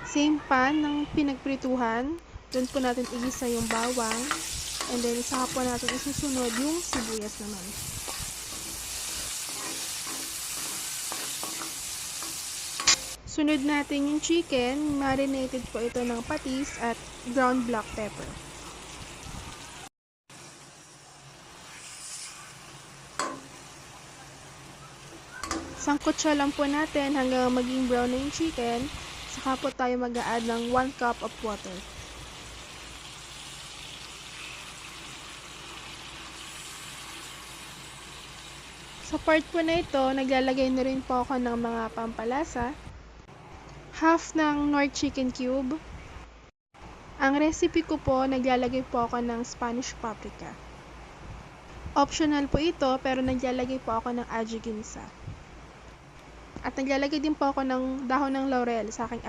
Same pan ng pinagprituhan, doon po natin igisa yung bawang, and then saka po natin isusunod yung sibuyas naman. Sunod natin yung chicken, marinated po ito ng patis at ground black pepper. Sangkutsa lang po natin hanggang maging brown na yung chicken, saka po tayo mag-a-add ng 1 cup of water. Sa part po na ito, naglalagay na rin po ako ng mga pampalasa, half ng Knorr chicken cube. Ang recipe ko po, naglalagay po ako ng Spanish paprika. Optional po ito, pero naglalagay po ako ng aji ginza. At naglalagay din po ako ng dahon ng laurel sa aking